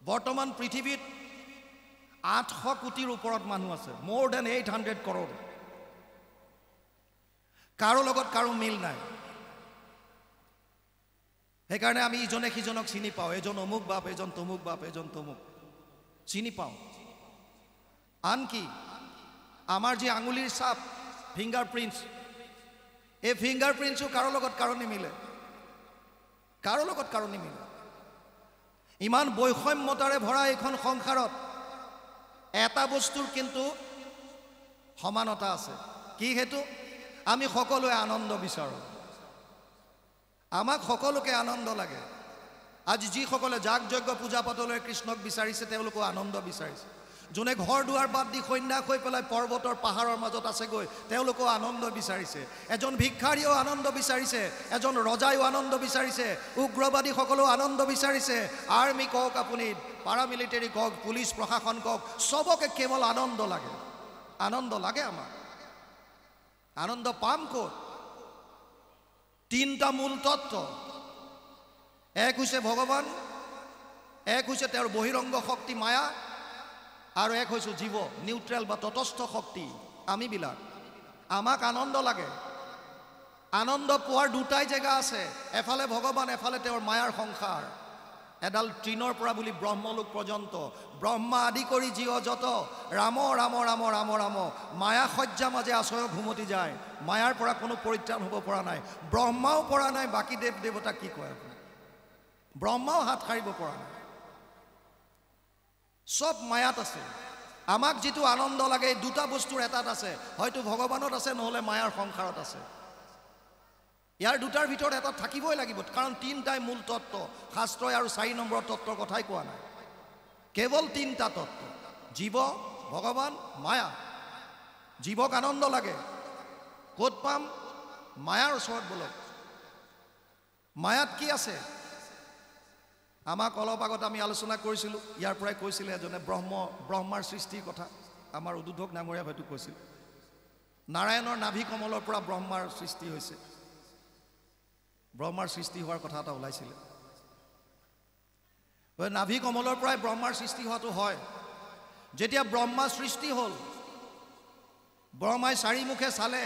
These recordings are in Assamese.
বৰ্তমান পৃথিৱীত 800 কোটিৰ ওপৰত মানুহ আছে, more than 800 crore। কাৰো লগত কাৰো মিল নাই। সেইকাৰণে আমি ইজনে সিজনক চিনি পাওঁ, এজন অমুক বাপ, এজন তমুক বাপ, এজন তমুক চিনি পাওঁ। আনকি আমাৰ যি আঙুলিৰ ছাপ, ফিংগাৰ প্ৰিণ্টছ, এই ফিংগাৰ প্ৰিণ্টছো কাৰো লগত কাৰো নিমিলে, কাৰো লগত কাৰো নিমিলে। ইমান বৈষম্যতাৰে ভৰা এইখন সংসাৰত এটা বস্তুৰ কিন্তু সমানতা আছে। কি হেতু? আমি সকলোৱে আনন্দ বিচাৰোঁ। আমাক সকলোকে আনন্দ লাগে। আজি যিসকলে যাগ যজ্ঞ পূজা পাতলেৰে কৃষ্ণক বিচাৰিছে তেওঁলোকো আনন্দ বিচাৰিছে। যোনে ঘৰ দুৱাৰ বাদ দি সন্ন্যাস হৈ পেলাই পৰ্বতৰ পাহাৰৰ মাজত আছেগৈ তেওঁলোকো আনন্দ বিচাৰিছে। এজন ভিক্ষাৰীও আনন্দ বিচাৰিছে, এজন ৰজাইও আনন্দ বিচাৰিছে, উগ্ৰবাদীসকলেও আনন্দ বিচাৰিছে। আৰ্মি কওক, আপুনি পাৰামিলিটাৰী কওক, পুলিচ প্ৰশাসন কওক, চবকে কেৱল আনন্দ লাগে। আনন্দ লাগে আমাক। আনন্দ পাম ক'ত? তিনিটা মূল তত্ত্ব। এক হৈছে ভগৱান, এক হৈছে তেওঁৰ বহিৰংগ শক্তি মায়া, আৰু এক হৈছে জীৱ, নিউট্ৰেল বা তটস্থ শক্তি আমিবিলাক। আমাক আনন্দ লাগে। আনন্দ পোৱাৰ দুটাই জেগা আছে, এফালে ভগৱান, এফালে তেওঁৰ মায়াৰ সংসাৰ। এডাল তৃণৰ পৰা বুলি ব্ৰহ্মলোক পৰ্যন্ত, ব্ৰহ্মা আদি কৰি জীৱ যত, ৰাম ৰাম ৰাম ৰাম ৰাম, মায়া সজ্জা মাজে আশ্ৰয় ঘুমতি যায়। মায়াৰ পৰা কোনো পৰিত্ৰাণ হ'ব পৰা নাই, ব্ৰহ্মাও পৰা নাই। বাকী দেৱ দেৱতা কি কয় আপুনি? ব্ৰহ্মাও হাত সাৰিব পৰা নাই। সব মায়াত আছে। আমাক যিটো আনন্দ লাগে এই দুটা বস্তুৰ এটাত আছে, হয়তো ভগৱানত আছে, নহ'লে মায়াৰ সংসাৰত আছে। ইয়াৰ দুটাৰ ভিতৰত এটা থাকিবই লাগিব, কাৰণ তিনিটাই মূল তত্ত্ব। শাস্ত্ৰই আৰু 4 নম্বৰ তত্ত্বৰ কথাই কোৱা নাই, কেৱল তিনিটা তত্ত্ব, জীৱ, ভগৱান, মায়া। জীৱক আনন্দ লাগে, ক'ত পাম? মায়াৰ ওচৰত বলক। মায়াত কি আছে? আমাক অলপ আগত আমি আলোচনা কৰিছিলোঁ, ইয়াৰ পৰাই কৈছিলে এজনে ব্ৰহ্মাৰ সৃষ্টিৰ কথা। আমাৰ উদ্বোধক নামৰীয়া হয়তো কৈছিল, নাৰায়ণৰ নাভি কমলৰ পৰা ব্ৰহ্মাৰ সৃষ্টি হৈছে। ব্ৰহ্মাৰ সৃষ্টি হোৱাৰ কথা এটা ওলাইছিলে। নাভি কমলৰ পৰাই ব্ৰহ্মাৰ সৃষ্টি হোৱাটো হয়। যেতিয়া ব্ৰহ্মা সৃষ্টি হ'ল, ব্ৰহ্মাই 4 মুখে চালে।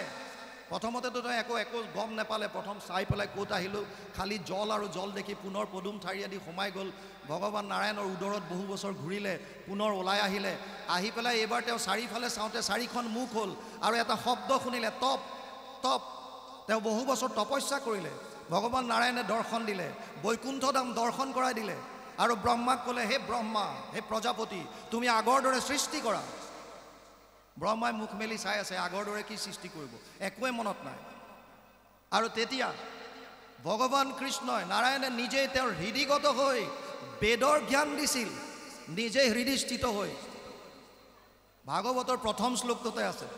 প্ৰথমতেতো একো গম নাপালে, প্ৰথম চাই পেলাই ক'ত আহিলোঁ, খালি জল আৰু জল দেখি পুনৰ পদুম ঠাৰিয়েদি সোমাই গ'ল। ভগৱান নাৰায়ণৰ উদৰত বহু বছৰ ঘূৰিলে, পুনৰ ওলাই আহিলে। আহি পেলাই এইবাৰ তেওঁ চাৰিওফালে চাওঁতে 4খন মুখ হ'ল, আৰু এটা শব্দ শুনিলে, তপ তপ। তেওঁ বহু বছৰ তপস্যা কৰিলে। ভগৱান নাৰায়ণে দৰ্শন দিলে, বৈকুণ্ঠ ধাম দৰ্শন কৰাই দিলে, আৰু ব্ৰহ্মাক ক'লে, হে ব্ৰহ্মা, হে প্ৰজাপতি, তুমি আগৰ দৰে সৃষ্টি কৰা। ব্ৰহ্মাই মুখ মেলি চাই আছে, আগৰ দৰে কি সৃষ্টি কৰিব, একোৱে মনত নাই। আৰু তেতিয়া ভগৱান কৃষ্ণই, নাৰায়ণে নিজেই তেওঁৰ হৃদিগত হৈ বেদৰ জ্ঞান দিছিল, নিজে হৃদিস্থিত হৈ। ভাগৱতৰ প্ৰথম শ্লোকটোতে আছে।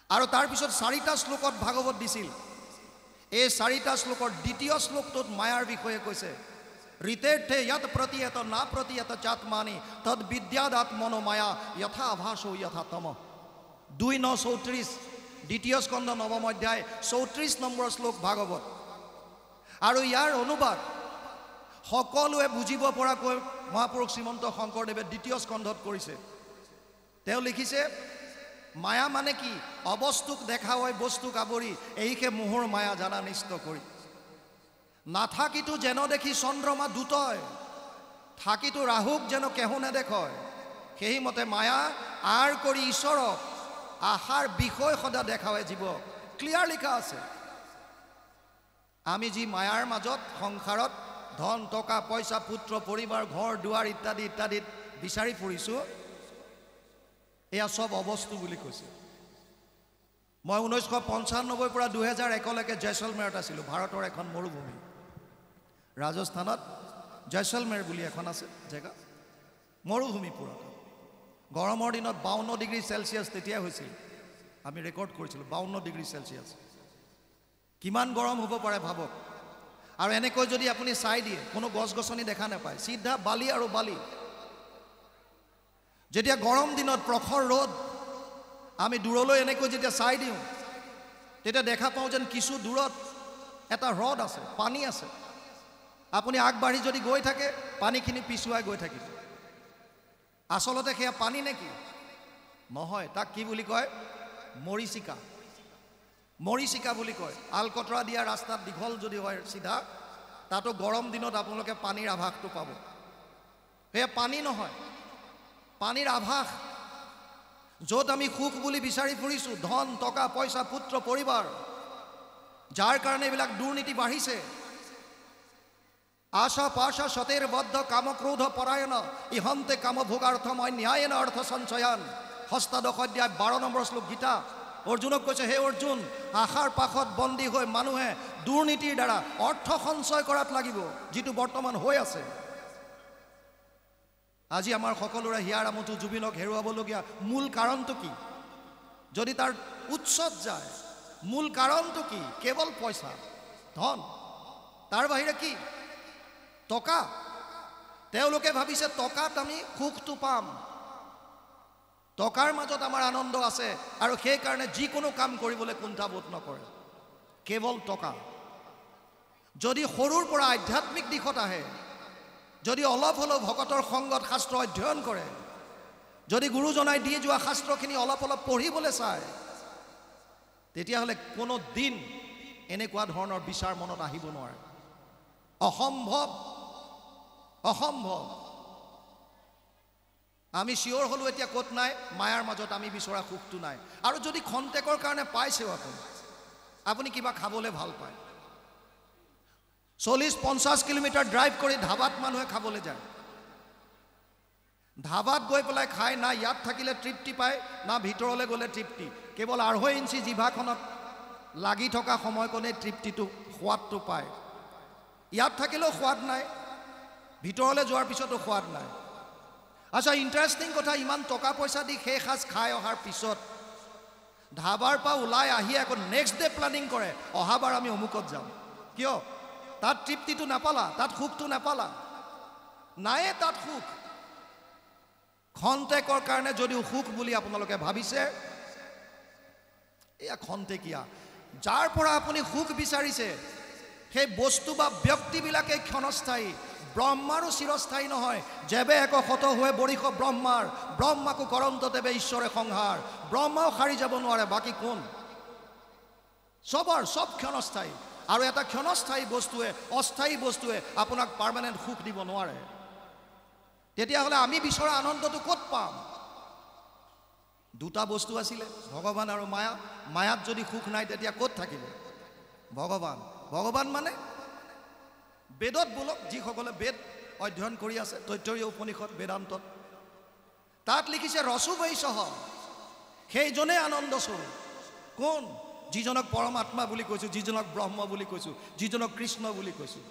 আৰু তাৰপিছত 4টা শ্লোকত ভাগৱত দিছিল। এই 4টা শ্লোকৰ দ্বিতীয় শ্লোকটোত মায়াৰ বিষয়ে কৈছে। ঋতেৰ্থে যত প্ৰতীয়ত না প্ৰতীয়ত চাত্মানি তদ বিদ্যাদাত্মনো মায়া যথা আভাসো যথা তম। 2:9-34, দ্বিতীয় স্কন্ধ 9ম অধ্যায় 34 নম্বৰ শ্লোক ভাগৱত। আৰু ইয়াৰ অনুবাদ সকলোৱে বুজিব পৰাকৈ মহাপুৰুষ শ্ৰীমন্ত শংকৰদেৱে 2য় স্কন্ধত কৰিছে। তেওঁ লিখিছে, মায়া মানে কি? অবস্তুক দেখা হয় বস্তুক আৱৰি, এইকে মোহৰ মায়া জানা নিষ্ট কৰি। নাথাকিতো যেন দেখি চন্দ্ৰমা দুটয়, থাকিতো ৰাহুক যেন কেহু নেদেখয়। সেইমতে মায়া আৰ কৰি ঈশ্বৰক আশাৰ বিষয় সদা দেখায় জীৱক। ক্লিয়াৰ লিখা আছে। আমি যি মায়াৰ মাজত সংসাৰত ধন, টকা, পইচা, পুত্ৰ, পৰিবাৰ, ঘৰ দুৱাৰ ইত্যাদি ইত্যাদিত বিচাৰি ফুৰিছোঁ, এয়া সব অবস্তু বুলি কৈছে। মই 1995 পৰা 2001লৈকে জয়ছলমেৰত আছিলোঁ। ভাৰতৰ এখন মৰুভূমি, ৰাজস্থানত জয়ছলমেৰ বুলি এখন আছে জেগা, মৰুভূমি পুৰা। গৰমৰ দিনত 52 ডিগ্ৰী চেলচিয়াছ তেতিয়া হৈছিল। আমি ৰেকৰ্ড কৰিছিলোঁ 52 ডিগ্ৰী চেলচিয়াছ। কিমান গৰম হ'ব পাৰে ভাবক। আৰু এনেকৈ যদি আপুনি চাই দিয়ে, কোনো গছ গছনি দেখা নাপায়, চিধা বালি আৰু বালি। যেতিয়া গৰম দিনত প্ৰখৰ ৰ'দ, আমি দূৰলৈ এনেকৈ যেতিয়া চাই দিওঁ, তেতিয়া দেখা পাওঁ যেন কিছু দূৰত এটা হ্ৰদ আছে, পানী আছে। আপুনি আগবাঢ়ি যদি গৈ থাকে পানীখিনি পিছুৱাই গৈ থাকিব। আচলতে সেয়া পানী নেকি? নহয়, তাক কি বুলি কয়? মৰিচিকা। মৰিচিকা বুলি কয়। আলকতৰা দিয়া ৰাস্তাত দীঘল যদি হয় চিধা, তাতো গৰম দিনত আপোনালোকে পানীৰ আভাসটো পাব। সেয়া পানী নহয়, পানীৰ আভাস। য'ত আমি সুখ বুলি বিচাৰি ফুৰিছোঁ, ধন টকা পইচা পুত্ৰ পৰিবাৰ, যাৰ কাৰণে এইবিলাক দুৰ্নীতি বাঢ়িছে। আশা পাশা সতেৰ বদ্ধ কামক্ৰোধ পৰায়ণ ইহন্তে কাম ভোগাৰ্থময় ন্যায়েন অৰ্থ সঞ্চয়ান। ষষ্ঠাদশ অধ্যায় 12 নম্বৰ শ্লোক গীতা। অৰ্জুনক কৈছে, হে অৰ্জুন, আশাৰ পাশত বন্দী হৈ মানুহে দুৰ্নীতিৰ দ্বাৰা অৰ্থ সঞ্চয় কৰাত লাগিব, যিটো বৰ্তমান হৈ আছে। আজি আমাৰ সকলোৰে হিয়াৰ আমঠু জুবিনক হেৰুৱাবলগীয়া মূল কাৰণটো কি? যদি তাৰ উৎসত যায়, মূল কাৰণটো কি? কেৱল পইচা, ধন, তাৰ বাহিৰে কি? টকা। তেওঁলোকে ভাবিছে টকাত আমি সুখটো পাম, টকাৰ মাজত আমাৰ আনন্দ আছে, আৰু সেইকাৰণে যিকোনো কাম কৰিবলৈ কুণ্ঠাবোধ নকৰে, কেৱল টকা। যদি সৰুৰ পৰা আধ্যাত্মিক দিশত আহে, যদি অলপ হ'লেও ভকতৰ সংগত শাস্ত্ৰ অধ্যয়ন কৰে, যদি গুৰুজনাই দি যোৱা শাস্ত্ৰখিনি অলপ অলপ পঢ়িবলৈ চায়, তেতিয়াহ'লে কোনো দিন এনেকুৱা ধৰণৰ বিচাৰ মনত আহিব নোৱাৰে। অসম্ভৱ, অসম্ভৱ। আমি চিঞৰ হ'লো এতিয়া ক'ত নাই? মায়াৰ মাজত আমি বিচৰা সুখটো নাই। আৰু যদি খন্তেকৰ কাৰণে পাইছেও আপুনি কিবা খাবলৈ ভাল পায়, 40-50 কিলোমিটাৰ ড্ৰাইভ কৰি ধাবাত মানুহে খাবলৈ যায়। ধাবাত গৈ পেলাই খাই, না ইয়াত থাকিলে তৃপ্তি পায়, না ভিতৰলৈ গ'লে তৃপ্তি। কেৱল 2.5 ইঞ্চি জিভাখনত লাগি থকা সময়কণেই তৃপ্তিটো, সোৱাদটো পায়। ইয়াত থাকিলেও সোৱাদ নাই, ভিতৰলৈ যোৱাৰ পিছতো সোৱাদ নাই। আচ্ছা, ইণ্টাৰেষ্টিং কথা, ইমান টকা পইচা দি সেই সাজ খাই অহাৰ পিছত ধাবাৰ পৰা ওলাই আহি আকৌ নেক্সট ডে প্লেনিং কৰে, অহাবাৰ আমি অমুকত যাম। কিয়? তাত তৃপ্তিটো নাপালা, তাত সুখটো নাপালা, নায়ে তাত সুখ। খন্তেকৰ কাৰণে যদিও সুখ বুলি আপোনালোকে ভাবিছে, এয়া খন্তেকীয়া। যাৰ পৰা আপুনি সুখ বিচাৰিছে, সেই বস্তু বা ব্যক্তিবিলাকে ক্ষণস্থায়ী, ব্ৰহ্মাৰো চিৰস্থায়ী নহয়। যেবে এক শত হৈ বৰিষ ব্ৰহ্মাৰ, ব্ৰহ্মাকো কৰন্ত দেৱে ঈশ্বৰে সংহাৰ। ব্ৰহ্মাও সাৰি যাব নোৱাৰে, বাকী কোন? চব ক্ষণস্থায়ী। আৰু এটা ক্ষণস্থায়ী বস্তুৱে, অস্থায়ী বস্তুৱে আপোনাক পাৰ্মানেণ্ট সুখ দিব নোৱাৰে। তেতিয়াহ'লে আমি বিচৰা আনন্দটো ক'ত পাম? দুটা বস্তু আছিলে, ভগৱান আৰু মায়া। মায়াত যদি সুখ নাই, তেতিয়া ক'ত থাকিব ভগৱান? ভগৱান মানে বেদত বোলক, যিসকলে বেদ অধ্যয়ন কৰি আছে, তৈত্তৰীয় উপনিষদ বেদান্তত, তাত লিখিছে ৰসু বৈশহ, সেইজনে আনন্দ স্বৰূপ। কোন? যিজনক পৰমাত্মা বুলি কৈছোঁ, যিজনক ব্ৰহ্ম বুলি কৈছোঁ, যিজনক কৃষ্ণ বুলি কৈছোঁ।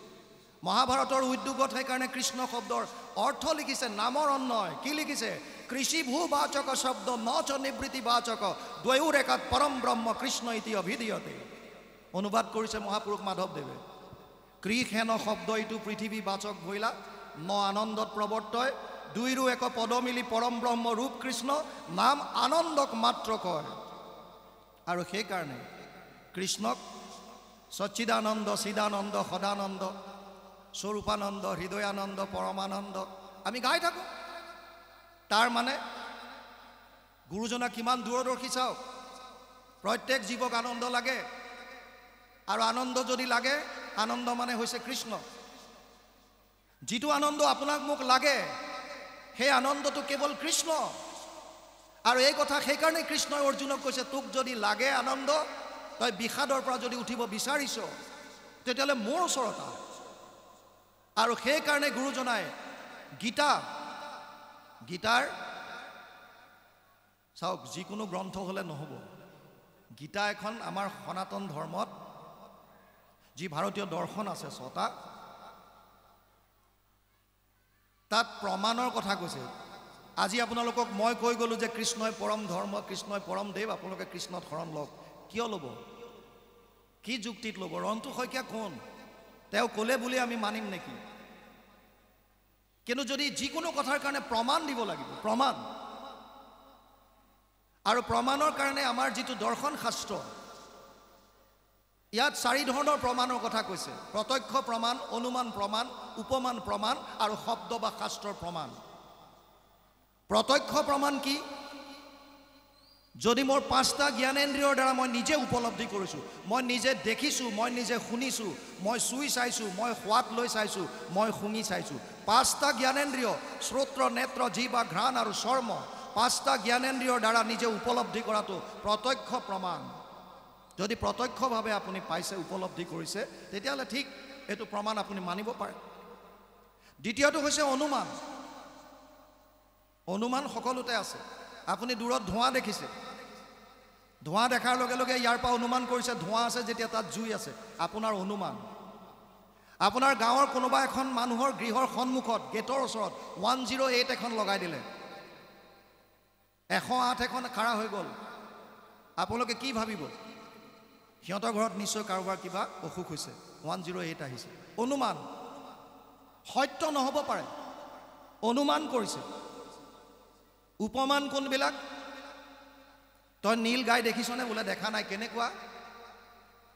মহাভাৰতৰ উদ্যোগত সেইকাৰণে কৃষ্ণ শব্দৰ অৰ্থ লিখিছে নামৰ অন্যয়। কি লিখিছে? কৃষিভূ বাচক শব্দ ন চ নিবৃত্তি বাচক দ্বয়োৰ একাত পৰম ব্ৰহ্ম কৃষ্ণ ইতি অভিধীয়তে। অনুবাদ কৰিছে মহাপুৰুষ মাধৱদেৱে। কৃষেন শব্দ ইটো পৃথিৱী বাচক ভৈলা ন আনন্দত প্ৰৱৰ্তয়, দুইৰো এক পদ মিলি পৰম ব্ৰহ্ম ৰূপ কৃষ্ণ, নাম আনন্দক মাত্ৰ কয়। আৰু সেইকাৰণে কৃষ্ণক সচ্চিদানন্দ, চিদানন্দ, সদানন্দ, স্বৰূপানন্দ, হৃদয়ানন্দ, পৰমানন্দ আমি গাই থাকোঁ। তাৰ মানে গুৰুজনা কিমান দূৰদৰ্শী চাওক। প্ৰত্যেক জীৱক আনন্দ লাগে, আৰু আনন্দ যদি লাগে, আনন্দ মানে হৈছে কৃষ্ণ। যিটো আনন্দ আপোনাক মোক লাগে, সেই আনন্দটো কেৱল কৃষ্ণ। আৰু এই কথা সেইকাৰণে কৃষ্ণই অৰ্জুনক কৈছে, তোক যদি লাগে আনন্দ, তই বিষাদৰ পৰা যদি উঠিব বিচাৰিছ, তেতিয়াহ'লে মোৰ ওচৰত আহ। আৰু সেইকাৰণে গুৰুজনাই গীতাৰ চাওক, যিকোনো গ্ৰন্থ হ'লে নহ'ব। গীতা এখন আমাৰ সনাতন ধৰ্মত যি ভাৰতীয় দৰ্শন আছে 6টা, তাত প্ৰমাণৰ কথা কৈছে। আজি আপোনালোকক মই কৈ গ'লোঁ যে কৃষ্ণই পৰম ধৰ্ম, কৃষ্ণই পৰম দেৱ, আপোনালোকে কৃষ্ণত শৰণ লওক। কিয় ল'ব? কি যুক্তিত ল'ব? ৰন্তু শইকীয়া কোন? তেওঁ ক'লে বুলি আমি মানিম নেকি? কিন্তু যদি যিকোনো কথাৰ কাৰণে প্ৰমাণ দিব লাগিব, প্ৰমাণ। আৰু প্ৰমাণৰ কাৰণে আমাৰ যিটো দৰ্শন শাস্ত্ৰ, ইয়াত 4 ধৰণৰ প্ৰমাণৰ কথা কৈছে প্ৰত্যক্ষ প্ৰমাণ অনুমান প্ৰমাণ উপমান প্ৰমাণ আৰু শব্দ বা শাস্ত্ৰৰ প্ৰমাণ প্ৰত্যক্ষ প্ৰমাণ কি যদি মোৰ 5টা জ্ঞানেন্দ্ৰিয়ৰ দ্বাৰা মই নিজে উপলব্ধি কৰিছো মই নিজে দেখিছো মই নিজে শুনিছো মই চুই চাইছো মই সোৱাদ লৈ চাইছো মই শুনি চাইছো 5টা জ্ঞানেন্দ্ৰিয় শ্ৰোত্ৰ নেত্ৰ জিহ্বা ঘ্ৰাণ আৰু চৰ্ম 5টা জ্ঞানেন্দ্ৰিয়ৰ দ্বাৰা নিজে উপলব্ধি কৰাটো প্ৰত্যক্ষ প্ৰমাণ যদি প্ৰত্যক্ষভাৱে আপুনি পাইছে উপলব্ধি কৰিছে তেতিয়ালে ঠিক এটো প্ৰমাণ আপুনি মানিব পাৰে দ্বিতীয়টো হৈছে অনুমান অনুমান সকলোতে আছে আপুনি দূৰত ধোঁৱা দেখিছে ধোঁৱা দেখাৰ লগে লগে ইয়াৰ পৰা অনুমান কৰিছে ধোঁৱা আছে যেতিয়া তাত জুই আছে আপোনাৰ অনুমান আপোনাৰ গাঁৱৰ কোনোবা এখন মানুহৰ গৃহৰ সন্মুখত গেটৰ ওচৰত 108 এখন লগাই দিলে 108 এখন খাৰা হৈ গ'ল আপোনালোকে কি ভাবিব সিহঁতৰ ঘৰত নিশ্চয় কাৰোবাৰ কিবা অসুখ হৈছে 108 আহিছে অনুমান সত্য নহব পাৰে অনুমান কৰিছে উপমান কোনবিলাক তই নীল গাই দেখিছনে বোলে দেখা নাই কেনেকুৱা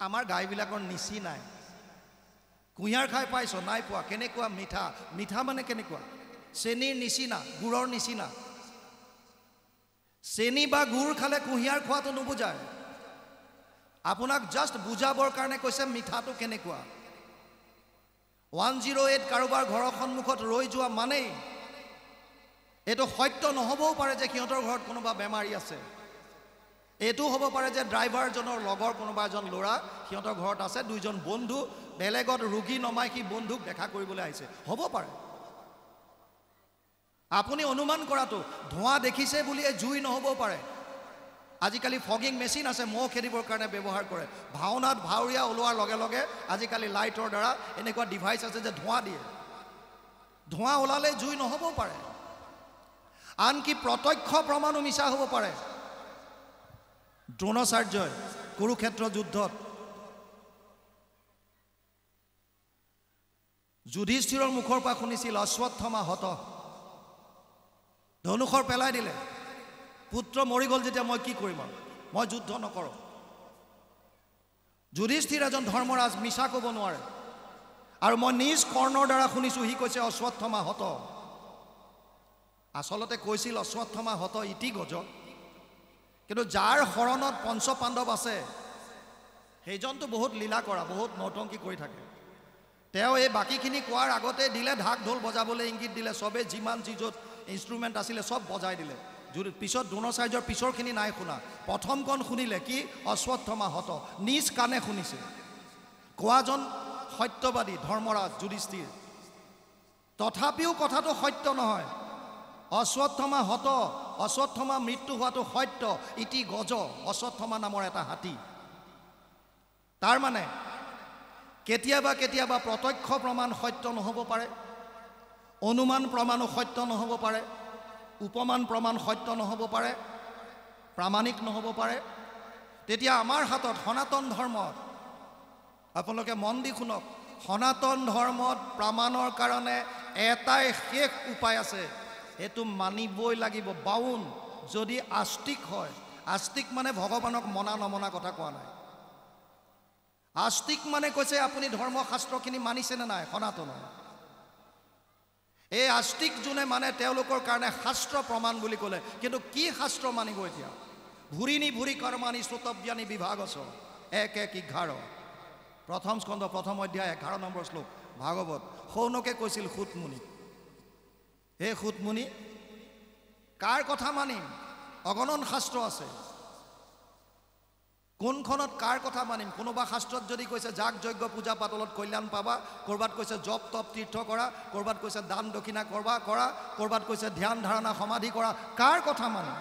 আমাৰ গাইবিলাকৰ নিচি নাই কুঁহিয়াৰ খাই পাইছ নাই পোৱা কেনেকুৱা মিঠা মিঠা মানে কেনেকুৱা চেনিৰ নিচিনা গুড়ৰ নিচিনা চেনি বা গুড় খালে কুঁহিয়াৰ খোৱাটো নুবুজায় আপোনাক জাষ্ট বুজাবৰ কাৰণে কৈছে মিঠাটো কেনেকুৱা 108 কাৰোবাৰ ঘৰৰ সন্মুখত ৰৈ যোৱা মানেই এটো সত্য নহবও পাৰে যে সিহঁতৰ ঘৰত কোনোবা বেমাৰী আছে এটো হ'ব পাৰে যে ড্ৰাইভাৰজনৰ লগৰ কোনোবা এজন ল'ৰা সিহঁতৰ ঘৰত আছে দুইজন বন্ধু বেলেগত ৰোগী নমাই কি বন্ধুক দেখা কৰিবলৈ আহিছে হ'ব পাৰে আপুনি অনুমান কৰাটো ধোঁৱা দেখিছে বুলি জুই নহবও পাৰে আজিকালি ফগিং মেচিন আছে মহ খেদিবৰ কাৰণে ব্যৱহাৰ কৰে ভাওনাত ভাউৰীয়া ওলোৱাৰ লগে লগে আজিকালি লাইটৰ দ্বাৰা এনেকুৱা ডিভাইচ আছে যে ধোঁৱা দিয়ে ধোঁৱা ওলালে জুই নহবও পাৰে আনকি প্ৰত্যক্ষ প্ৰমাণো মিছা হ'ব পাৰে দ্ৰোণাচাৰ্যই কুৰুক্ষেত্ৰ যুদ্ধত যুধিষ্ঠিৰৰ মুখৰ পৰা শুনিছিল অশ্বত্থমা হত ধনুখৰ পেলাই দিলে পুত্ৰ মৰি গ'ল যেতিয়া মই কি কৰিম মই যুদ্ধ নকৰো যুধিষ্ঠিৰ এজন ধৰ্মৰাজ মিছা ক'ব নোৱাৰে আৰু মই নিজ কৰ্ণৰ দ্বাৰা শুনিছো সি কৈছে অশ্বত্থমা হত আসলতে কৈছিল অশ্বত্থমা হত ইতি গজ কিন্তু যাৰ শৰণত পঞ্চ পাণ্ডৱ আছে সেইজনটো বহুত লীলা কৰা বহুত নৌটংকি কৰি থাকে তেওঁ এই বাকিখিনি কোৱাৰ আগতে দিলে ঢাক ঢোল বজাবলৈ ইংগিত দিলে সবে যিমান যিজত ইনষ্ট্ৰুমেণ্ট আছিলে সব বজাই দিলে যদি পিছত দ্ৰোণাচাৰ্যৰ পিছৰখিনি নাই শুনা প্ৰথমখন শুনিলে কি অশ্বত্থমা হত নিজ কাণে শুনিছে কোৱাজন সত্যবাদী ধৰ্মৰাজ যুধিষ্ঠিৰ তথাপিও কথাটো সত্য নহয় অশ্বত্থমা হত অশ্বত্থমা মৃত্যু হোৱাটো সত্য ইতি গজ অশ্বত্থমা নামৰ এটা হাতী তাৰ মানে কেতিয়াবা কেতিয়াবা প্ৰত্যক্ষ প্ৰমাণ সত্য নহব পাৰে অনুমান প্ৰমাণো সত্য নহব পাৰে উপমান প্ৰমাণ সত্য নহব পাৰে প্ৰামাণিক নহব পাৰে তেতিয়া আমাৰ হাতত সনাতন ধৰ্মত আপোনালোকে মন দি শুনক সনাতন ধৰ্মত প্ৰমাণৰ কাৰণে এটাই শেষ উপায় আছে এটো মানিবই লাগিব বাউন যদি আস্তিক হয় আস্তিক মানে ভগৱানক মনা নমনা কথা কোৱা নাই আস্তিক মানে কৈছে আপুনি ধৰ্মশাস্ত্ৰখিনি মানিছে নে নাই সনাতন এই আস্তিক যোনে মানে তেওঁলোকৰ কাৰণে শাস্ত্ৰ প্ৰমাণ বুলি ক'লে কিন্তু কি শাস্ত্ৰ মানিব এতিয়া ভুৰিনি ভুৰি কৰ্মানি শ্ৰোতব্যানি বিভাগছ 1:11 প্ৰথম স্কন্ধ প্ৰথম অধ্যায় 11 নম্বৰ শ্লোক ভাগৱত সৌনকে কৈছিল সুতমুনি হে সুতমুনি কাৰ কথা মানিম অগণন শাস্ত্ৰ আছে কোনখনত কাৰ কথা মানিম কোনোবা শাস্ত্ৰত যদি কৈছে যাগ যজ্ঞ পূজা পাতলত কল্যাণ পাবা কৰবাত কৈছে জপ তপ তীৰ্থ কৰা কৰবাত কৈছে দান দক্ষিণা কৰা কৰবাত কৈছে ধ্যান ধাৰণা সমাধি কৰা কাৰ কথা মানিম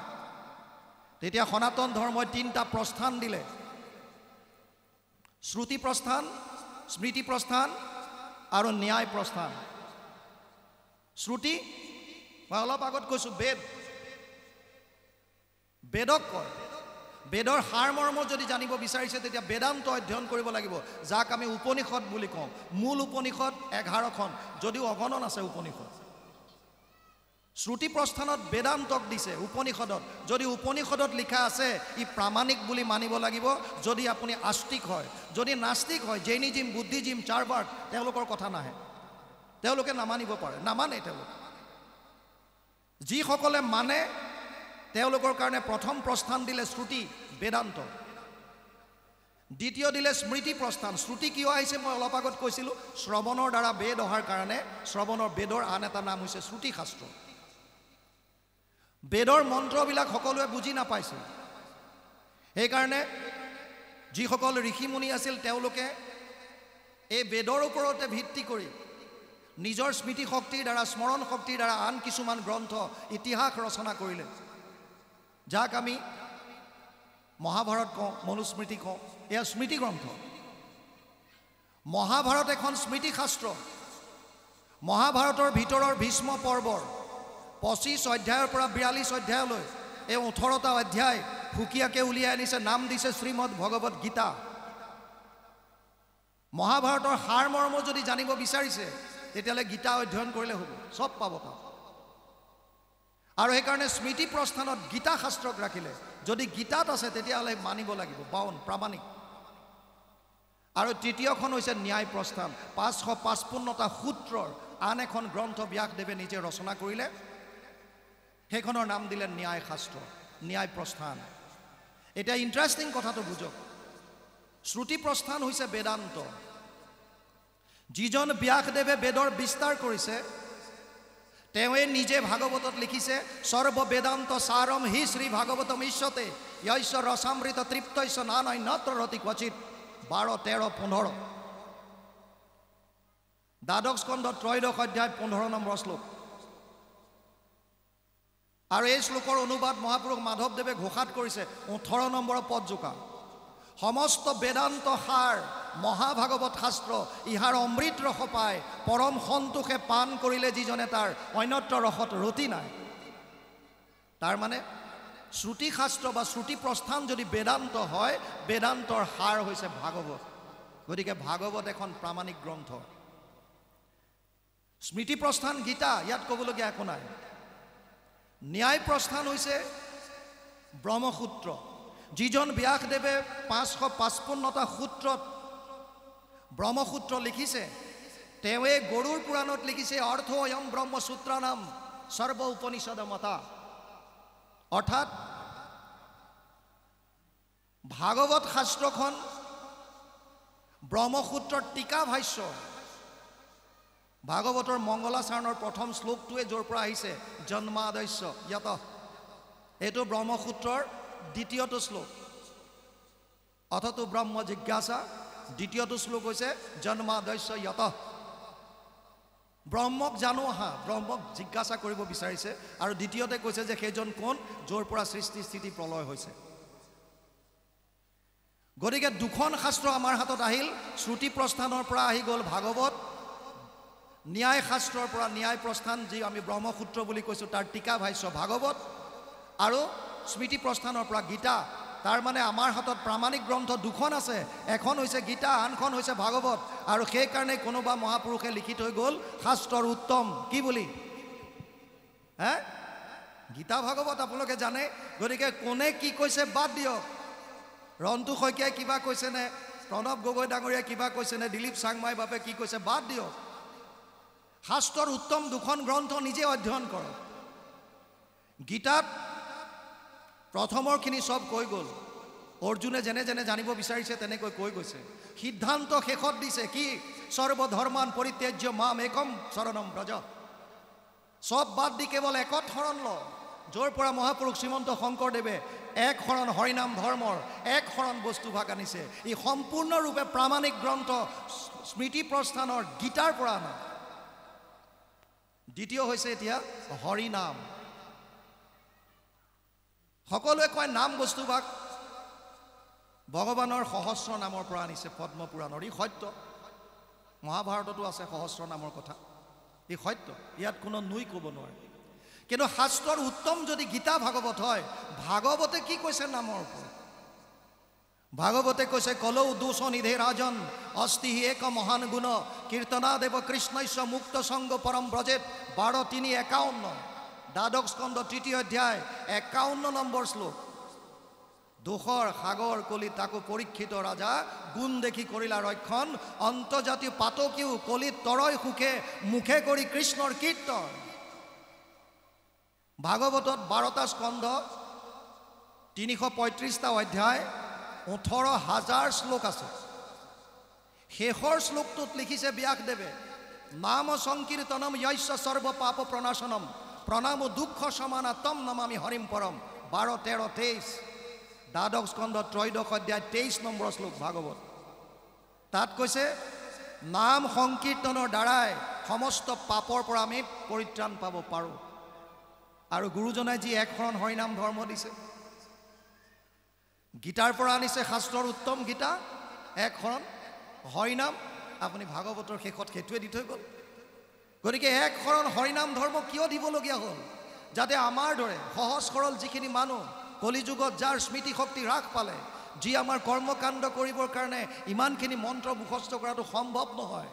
তেতিয়া সনাতন ধৰ্মই তিনটা প্ৰস্থান দিলে শ্ৰুতি প্ৰস্থান স্মৃতি প্ৰস্থান আৰু ন্যায় প্ৰস্থান শ্ৰুতি মই অলপ আগত কৈছো বেদক কয় বেদৰ সাৰমৰ্ম যদি জানিব বিচাৰিছে তেতিয়া বেদান্ত অধ্যয়ন কৰিব লাগিব যাক আমি উপনিষদ বুলি কওঁ মূল উপনিষদ 11খন যদিও অগণন আছে উপনিষদ শ্ৰুতি প্ৰস্থানত বেদান্তক দিছে উপনিষদত। যদি উপনিষদত লিখা আছে ই প্ৰামাণিক বুলি মানিব লাগিব যদি আপুনি আস্তিক হয়। যদি নাস্তিক হয়, জৈনিজিম, বুদ্ধিজিম, চাৰ্বাক, তেওঁলোকৰ কথা নাহে, তেওঁলোকে নামানিব পাৰে, নামানে তেওঁলোকে। যিসকলে মানে তেওঁলোকৰ কাৰণে প্ৰথম প্ৰস্থান দিলে শ্ৰুতি বেদান্ত, দ্বিতীয় দিলে স্মৃতি প্ৰস্থান। শ্ৰুতি কিয় আহিছে মই অলপ আগত কৈছিলোঁ, শ্ৰৱণৰ দ্বাৰা বেদ অহাৰ কাৰণে। শ্ৰৱণৰ বেদৰ আন এটা নাম হৈছে শ্ৰুতি শাস্ত্ৰ। বেদৰ মন্ত্ৰবিলাক সকলোৱে বুজি নাপাইছিল, সেইকাৰণে যিসকল ঋষিমুনি আছিল তেওঁলোকে এই বেদৰ ওপৰতে ভিত্তি কৰি নিজৰ স্মৃতি শক্তিৰ দ্বাৰা, স্মৰণ শক্তিৰ দ্বাৰা আন কিছুমান গ্ৰন্থ, ইতিহাস ৰচনা কৰিলে, যাক আমি মহাভাৰত কওঁ, মনুস্মৃতি কওঁ। এয়া স্মৃতি গ্ৰন্থ। মহাভাৰত এখন স্মৃতি শাস্ত্ৰ। মহাভাৰতৰ ভিতৰৰ ভীষ্ম পৰ্বৰ 25 অধ্যায়ৰ পৰা 42 অধ্যায়লৈ এই 18টা অধ্যায় সুকীয়াকৈ উলিয়াই আনিছে, নাম দিছে শ্ৰীমদ ভগৱত গীতা। মহাভাৰতৰ সাৰ মৰ্ম যদি জানিব বিচাৰিছে তেতিয়াহ'লে গীতা অধ্যয়ন কৰিলে হ'ব, চব পাব তাত। আৰু সেইকাৰণে স্মৃতি প্ৰস্থানত গীতা শাস্ত্ৰক ৰাখিলে। যদি গীতাত আছে তেতিয়াহ'লে মানিব লাগিব, বাউন প্ৰামাণিক। আৰু তৃতীয়খন হৈছে ন্যায় প্ৰস্থান। 555টা সূত্ৰৰ আন এখন গ্ৰন্থ ব্যাসদেৱে নিজে ৰচনা কৰিলে, সেইখনৰ নাম দিলে ন্যায় শাস্ত্ৰ, ন্যায় প্ৰস্থান। এতিয়া ইণ্টাৰেষ্টিং কথাটো বুজক, শ্ৰুতি প্ৰস্থান হৈছে বেদান্ত। যিজন ব্যাসদেৱে বেদৰ বিস্তাৰ কৰিছে তেওঁৱে নিজে ভাগৱতত লিখিছে, সৰ্ব বেদান্ত সাৰম হি শ্ৰী ভাগৱতম ইষ্যতে য়স্য ৰসামৃত তৃপ্তস্য নানন্যত্ৰ ৰতি ক্বচিৎ। 12, 13, 15 দ্বাদশ স্কন্ধ 3 অধ্যায় 15 নম্বৰ শ্লোক। আৰু এই শ্লোকৰ অনুবাদ মহাপুৰুষ মাধৱদেৱে ঘোষাত কৰিছে 18 নম্বৰ পদজোকা। সমস্ত বেদান্ত সাৰ মহাভাগৱত শাস্ত্ৰ, ইহাৰ অমৃত ৰস পায়, পৰম সন্তোষে পাণ কৰিলে যিজনে তাৰ অন্যত্ৰ ৰসত ৰতি নাই। তাৰ মানে শ্ৰুতি শাস্ত্ৰ বা শ্ৰুতি প্ৰস্থান যদি বেদান্ত হয়, বেদান্তৰ সাৰ হৈছে ভাগৱত। গতিকে ভাগৱত এখন প্ৰামাণিক গ্ৰন্থ। স্মৃতি প্ৰস্থান গীতা, ইয়াত ক'বলগীয়া একো নাই। ন্যায় প্ৰস্থান হৈছে ব্ৰহ্মসূত্ৰ। যিজন ব্যাসদেৱে 555টা সূত্ৰত ব্ৰহ্মসূত্ৰ লিখিছে তেওঁৱে গৰুড় পুৰাণত লিখিছে অৰ্থ অয়ম ব্ৰহ্মসূত্ৰ নাম সৰ্ব উপনিষদ মতা। অৰ্থাৎ ভাগৱত শাস্ত্ৰখন ব্ৰহ্মসূত্ৰৰ টীকা ভাষ্য। ভাগৱতৰ মংগলাচৰণৰ প্ৰথম শ্লোকটোৱে য'ৰ পৰা আহিছে জন্মাদস্য য়ত, এইটো ব্ৰহ্মসূত্ৰৰ দ্বিতীয়টো শ্লোক। অথতো ব্ৰহ্ম জিজ্ঞাসা, দ্বিতীয়টো শ্লোক হৈছে জন্মাদস্য য়ত। ব্ৰহ্মক জানো আহা, ব্ৰহ্মক জিজ্ঞাসা কৰিব বিচাৰিছে। আৰু দ্বিতীয়তে কৈছে যে সেইজন কোন, য'ৰ পৰা সৃষ্টি স্থিতি প্ৰলয় হৈছে। গতিকে দুখন শাস্ত্ৰ আমাৰ হাতত আহিল। শ্ৰুতি প্ৰস্থানৰ পৰা আহি গ'ল ভাগৱত, ন্যায় শাস্ত্ৰৰ পৰা ন্যায় প্ৰস্থান, যি আমি ব্ৰহ্মসূত্ৰ বুলি কৈছোঁ, তাৰ টীকা ভাষ্য ভাগৱত, আৰু স্মৃতি প্ৰস্থানৰ পৰা গীতা। তাৰ মানে আমাৰ হাতত প্ৰামাণিক গ্ৰন্থ দুখন আছে, এখন হৈছে গীতা, আনখন হৈছে ভাগৱত। আৰু সেইকাৰণে কোনোবা মহাপুৰুষে লিখি থৈ গ'ল শাস্ত্ৰৰ উত্তম কি বুলি, হে গীতা ভাগৱত আপোনালোকে জানে। গতিকে কোনে কি কৈছে বাদ দিয়ক। ৰন্তু শইকীয়াই কিবা কৈছেনে, প্ৰণৱ গগৈ ডাঙৰীয়াই কিবা কৈছেনে, দিলীপ চাংমাই বাপে কি কৈছে বাদ দিয়ক। শাস্ত্ৰৰ উত্তম দুখন গ্ৰন্থ নিজে অধ্যয়ন কৰক। গীতাত প্ৰথমৰখিনি চব কৈ গ'ল, অৰ্জুনে যেনে যেনে জানিব বিচাৰিছে তেনেকৈ কৈ গৈছে। সিদ্ধান্ত শেষত দিছে কি, সৰ্বধৰ্মান পৰিত্যাজ্য মাম একম শৰণম ব্ৰজ। চব বাদ দি কেৱল একত শৰণ ল, য'ৰ পৰা মহাপুৰুষ শ্ৰীমন্ত শংকৰদেৱে এক শৰণ হৰিনাম ধৰ্মৰ এক শৰণ বস্তুভাগ আনিছে। ই সম্পূৰ্ণৰূপে প্ৰামাণিক গ্ৰন্থ স্মৃতি প্ৰস্থানৰ গীতাৰ পৰা আনা। দ্বিতীয় হৈছে এতিয়া হৰিনাম। সকলোৱে কয় নাম বস্তুভাগ ভগৱানৰ সহস্ৰ নামৰ পৰা আনিছে পদ্ম পুৰাণৰ। ই সত্য, মহাভাৰততো আছে সহস্ৰ নামৰ কথা, ই সত্য, ইয়াত কোনো নুই ক'ব নোৱাৰে। কিন্তু শাস্ত্ৰৰ উত্তম যদি গীতা ভাগৱত হয়, ভাগৱতে কি কৈছে নামৰ ওপৰত? ভাগৱতে কৈছে কলৌ দোষ নিধে ৰাজন অস্তি এক মহান গুণ কীৰ্তনা দেৱ কৃষ্ণস্য মুক্ত সংগ পৰম ব্ৰজেত। 12:351 দ্বাদশ স্কন্ধ 3 অধ্যায় 51 নম্বৰ শ্লোক। দোষৰ সাগৰ কলি তাকো পৰীক্ষিত ৰাজা, গুণ দেখি কৰিলা ৰক্ষণ, অন্তৰ্জাতীয় পাতকীও কলিত তৰয় সুখে, মুখে কৰি কৃষ্ণৰ কীৰ্তন। ভাগৱতত 12টা স্কন্ধ 335টা অধ্যায় 18,000 শ্লোক আছে। শেষৰ শ্লোকটোত লিখিছে ব্যাসদেৱে, নাম সংকীৰ্তনম য়স্য সৰ্ব পাপ প্ৰণাশনম, প্ৰণাম দুঃখ সমানা তম নমামি হৰিম পৰম। 12, 13, 23 দ্বাদশ স্কন্ধ 3 অধ্যায় 23 নম্বৰ শ্লোক ভাগৱত। তাত কৈছে নাম সংকীৰ্তনৰ দ্বাৰাই সমস্ত পাপৰ পৰা আমি পৰিত্ৰাণ পাব পাৰোঁ। আৰু গুৰুজনাই যি এক শৰণ হৰিনাম ধৰ্ম দিছে, গীতাৰ পৰা আনিছে, শাস্ত্ৰৰ উত্তম গীতা, এক শৰণ হৰিনাম, আপুনি ভাগৱতৰ শেষত সেইটোৱে দি থৈ গ'ল। গতিকে এক শৰণ হৰিনাম ধৰ্ম কিয় দিবলগীয়া হ'ল? যাতে আমাৰ দৰে সহজ সৰল যিখিনি মানুহ, কলিযুগত যাৰ স্মৃতি শক্তি হ্ৰাস পালে, যি আমাৰ কৰ্মকাণ্ড কৰিবৰ কাৰণে ইমানখিনি মন্ত্ৰ মুখস্থ কৰাটো সম্ভৱ নহয়,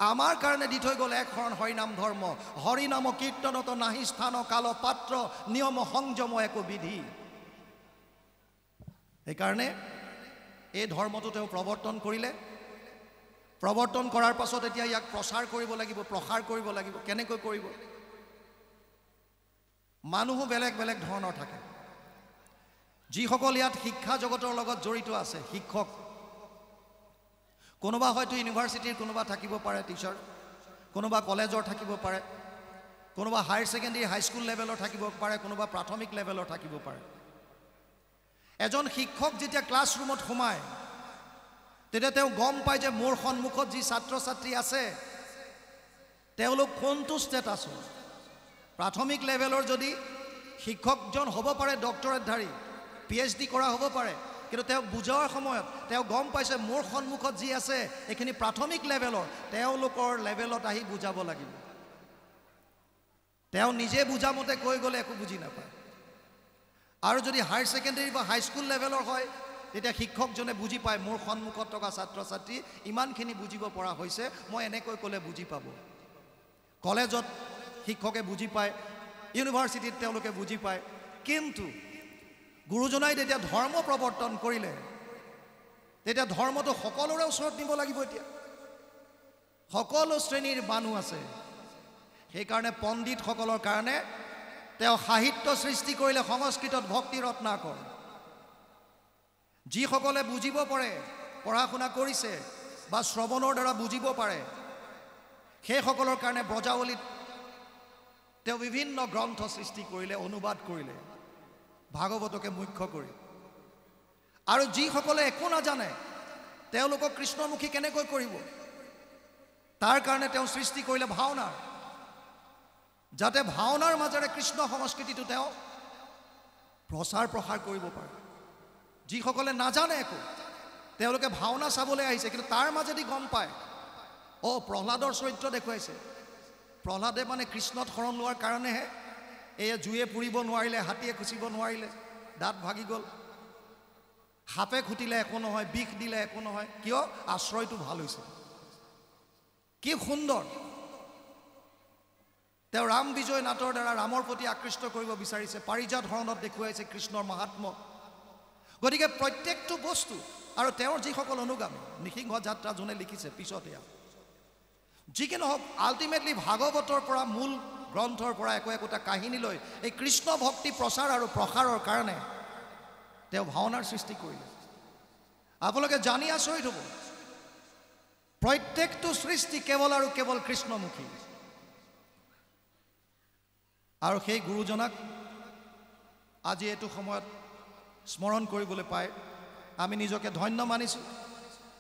আমাৰ কাৰণে দি থৈ গ'ল এক শৰণ হৰিনাম ধৰ্ম। হৰিনাম কীৰ্তনত নাহি স্থান কাল পাত্ৰ, নিয়ম সংযম একো বিধি। সেইকাৰণে এই ধৰ্মটো তেওঁ প্ৰৱৰ্তন কৰিলে। প্ৰৱৰ্তন কৰাৰ পাছত এতিয়া ইয়াক প্ৰচাৰ কৰিব লাগিব, প্ৰসাৰ কৰিব লাগিব। কেনেকৈ কৰিব? মানুহো বেলেগ বেলেগ ধৰণৰ থাকে। যিসকল ইয়াত শিক্ষা জগতৰ লগত জড়িত আছে, শিক্ষক, কোনোবা হয়তো ইউনিভাৰ্চিটিৰ কোনোবা থাকিব পাৰে টিচাৰ, কোনোবা কলেজৰ থাকিব পাৰে, কোনোবা হায়াৰ ছেকেণ্ডেৰী হাইস্কুল লেভেলৰ থাকিব পাৰে, কোনোবা প্ৰাথমিক লেভেলৰ থাকিব পাৰে। এজন শিক্ষক যেতিয়া ক্লাছৰুমত সোমায়, তেতিয়া তেওঁ গম পায় যে মোৰ সন্মুখত যি ছাত্ৰ ছাত্ৰী আছে তেওঁলোক কোনটো ষ্টেটাছৰ। প্ৰাথমিক লেভেলৰ যদি শিক্ষকজন হ'ব পাৰে ডক্টৰেটধাৰী, PhD কৰা হ'ব পাৰে, কিন্তু তেওঁ বুজোৱাৰ সময়ত তেওঁ গম পাইছে মোৰ সন্মুখত যি আছে এইখিনি প্ৰাথমিক লেভেলৰ, তেওঁলোকৰ লেভেলত আহি বুজাব লাগিব। তেওঁ নিজে বুজামতে কৈ গ'লে একো বুজি নাপায়। আৰু যদি হায়াৰ ছেকেণ্ডেৰী বা হাইস্কুল লেভেলৰ হয়, তেতিয়া শিক্ষকজনে বুজি পায় মোৰ সন্মুখত থকা ছাত্ৰ ছাত্ৰী ইমানখিনি বুজিব পৰা হৈছে, মই এনেকৈ ক'লে বুজি পাব। কলেজত শিক্ষকে বুজি পায়, ইউনিভাৰ্চিটিত তেওঁলোকে বুজি পায়। কিন্তু গুৰুজনাই যেতিয়া ধৰ্ম প্ৰৱৰ্তন কৰিলে, তেতিয়া ধৰ্মটো সকলোৰে ওচৰত নিব লাগিব। এতিয়া সকলো শ্ৰেণীৰ মানুহ আছে, সেইকাৰণে পণ্ডিতসকলৰ কাৰণে তেওঁ সাহিত্য সৃষ্টি কৰিলে, সংস্কৃতত ভক্তি ৰত্নাকৰ। যিসকলে বুজিব পাৰে, পঢ়া শুনা কৰিছে বা শ্ৰৱণৰ দ্বাৰা বুজিব পাৰে, সেইসকলৰ কাৰণে ব্ৰজাৱলীত তেওঁ বিভিন্ন গ্ৰন্থ সৃষ্টি কৰিলে, অনুবাদ কৰিলে, ভাগৱতকে মুখ্য কৰি। আৰু যিসকলে একো নাজানে, তেওঁলোকক কৃষ্ণমুখী কেনেকৈ কৰিব, তাৰ কাৰণে তেওঁ সৃষ্টি কৰিলে ভাওনাৰ, যাতে ভাওনাৰ মাজেৰে কৃষ্ণ সংস্কৃতিটো তেওঁ প্ৰচাৰ প্ৰসাৰ কৰিব পাৰে। যিসকলে নাজানে একো, তেওঁলোকে ভাওনা চাবলৈ আহিছে, কিন্তু তাৰ মাজেদি গম পায়, প্ৰহ্লাদৰ চৰিত্ৰ দেখুৱাইছে। প্ৰহ্লাদে মানে কৃষ্ণত শৰণ লোৱাৰ কাৰণেহে এয়ে জুয়ে পুৰিব নোৱাৰিলে, হাতীয়ে খুচিব নোৱাৰিলে, দাঁত ভাগি গ'ল, সাপে খুটিলে একো নহয়, বিষ দিলে একো নহয়, কিয়? আশ্ৰয়টো ভাল হৈছে। কি সুন্দৰ! তেওঁ ৰাম বিজয় নাটৰ দ্বাৰা ৰামৰ প্ৰতি আকৃষ্ট কৰিব বিচাৰিছে, পাৰিজাত হৰণত দেখুৱাইছে কৃষ্ণৰ মাহাত্ম্য। গতিকে প্ৰত্যেকটো বস্তু, আৰু তেওঁৰ যিসকল অনুগামী, নৃসিংহ যাত্ৰা যোনে লিখিছে পিছত, এয়া যি কি নহওক, আল্টিমেটলি ভাগৱতৰ পৰা, মূল গ্ৰন্থৰ পৰা একো একোটা কাহিনী লৈ এই কৃষ্ণ ভক্তি প্ৰচাৰ আৰু প্ৰসাৰৰ কাৰণে তেওঁ ভাওনাৰ সৃষ্টি কৰিলে। আপোনালোকে জানি আচৰিত হ'ব, প্ৰত্যেকটো সৃষ্টি কেৱল আৰু কেৱল কৃষ্ণমুখী। আৰু সেই গুৰুজনাক আজি এইটো সময়ত স্মৰণ কৰিবলৈ পাই আমি নিজকে ধন্য মানিছোঁ।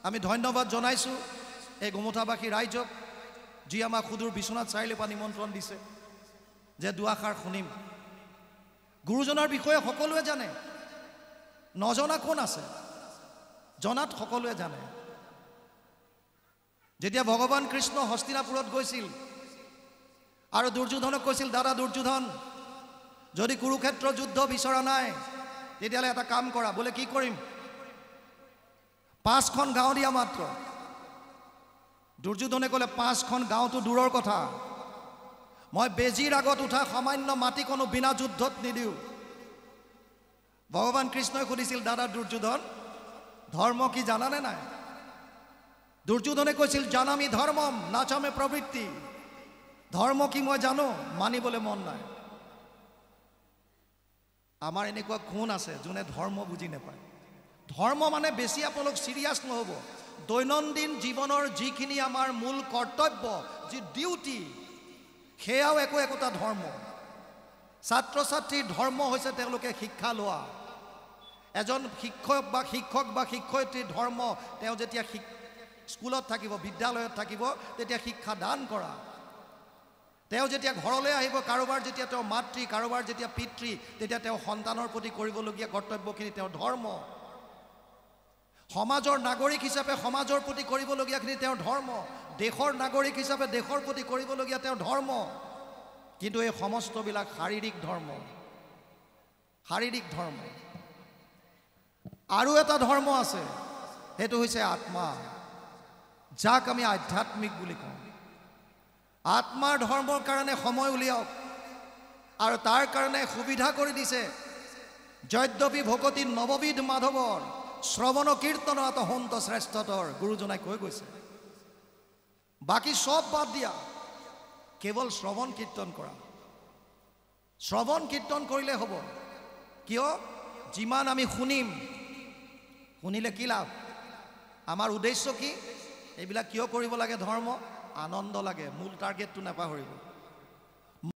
আমি ধন্যবাদ জনাইছোঁ এই গোমোঠাবাসী ৰাইজক, যি আমাক সুদূৰ বিশ্বনাথ চাৰিআলিৰ পৰা নিমন্ত্ৰণ দিছে যে দুআষাৰ শুনিম। গুৰুজনাৰ বিষয়ে সকলোৱে জানে, নজনা কোন আছে? জনাত সকলোৱে জানে। যেতিয়া ভগৱান কৃষ্ণ হস্তিনাপুৰত গৈছিল আৰু দুৰ্যোধনক কৈছিল, দাদা দুৰ্যোধন, যদি কুৰুক্ষেত্ৰ যুদ্ধ বিচৰা নাই তেতিয়াহ'লে এটা কাম কৰা। বোলে কি কৰিম? 5খন গাঁও দিয়া মাত্ৰ। দুৰ্যোধনে ক'লে 5খন গাঁওটো দূৰৰ কথা, মই বেজীৰ আগত উঠা সামান্য মাটিকণো বিনা যুদ্ধত নিদিওঁ। ভগৱান কৃষ্ণই সুধিছিল, দাদা দুৰ্যোধন, ধৰ্ম কি জানানে নাই? দুৰ্যোধনে কৈছিল, জানামি ধৰ্মম নাচামে প্ৰবৃত্তি। ধৰ্ম কি মই জানো, মানিবলৈ মন নাই। আমাৰ এনেকুৱা কোন আছে যোনে ধৰ্ম বুজি নাপায়? ধৰ্ম মানে বেছি আপোনালোক চিৰিয়াছ নহ'ব। দৈনন্দিন জীৱনৰ যিখিনি আমাৰ মূল কৰ্তব্য, যি ডিউটি, সেয়াও একোটা ধৰ্ম। ছাত্ৰ ছাত্ৰীৰ ধৰ্ম হৈছে তেওঁলোকে শিক্ষা লোৱা। এজন শিক্ষক বা শিক্ষয়িত্ৰীৰ ধৰ্ম, তেওঁ যেতিয়া স্কুলত থাকিব, বিদ্যালয়ত থাকিব, তেতিয়া শিক্ষা দান কৰা। তেওঁ যেতিয়া ঘৰলৈ আহিব, কাৰোবাৰ যেতিয়া তেওঁ মাতৃ, কাৰোবাৰ যেতিয়া পিতৃ, তেতিয়া তেওঁ সন্তানৰ প্ৰতি কৰিবলগীয়া কৰ্তব্যখিনি তেওঁৰ ধৰ্ম। সমাজৰ নাগৰিক হিচাপে সমাজৰ প্ৰতি কৰিবলগীয়াখিনি তেওঁৰ ধৰ্ম। দেশৰ নাগৰিক হিচাপে দেশৰ প্ৰতি কৰিবলগীয়া তেওঁৰ ধৰ্ম। কিন্তু এই সমস্তবিলাক শাৰীৰিক ধৰ্ম, শাৰীৰিক ধৰ্ম। আৰু এটা ধৰ্ম আছে, সেইটো হৈছে আত্মা, যাক আমি আধ্যাত্মিক বুলি কওঁ। আত্মাৰ ধৰ্মৰ কাৰণে সময় উলিয়াওক, আৰু তাৰ কাৰণে সুবিধা কৰি দিছে যদ্যপি ভকতি নৱবিধ মাধৱৰ শ্ৰৱণ কীৰ্তন আত সন্ত শ্ৰেষ্ঠতৰ, গুৰুজনাই কৈ গৈছে। বাকী সব বাদ দিয়া, কেৱল শ্ৰৱণ কীৰ্তন কৰা। শ্ৰৱণ কীৰ্তন কৰিলে হ'ব। কিয়? যিমান আমি শুনিম, শুনিলে কি লাভ? আমাৰ উদ্দেশ্য কি? এইবিলাক কিয় কৰিব লাগে? ধৰ্ম আনন্দ লাগে, মূল টাৰ্গেটটো নাপাহৰিব।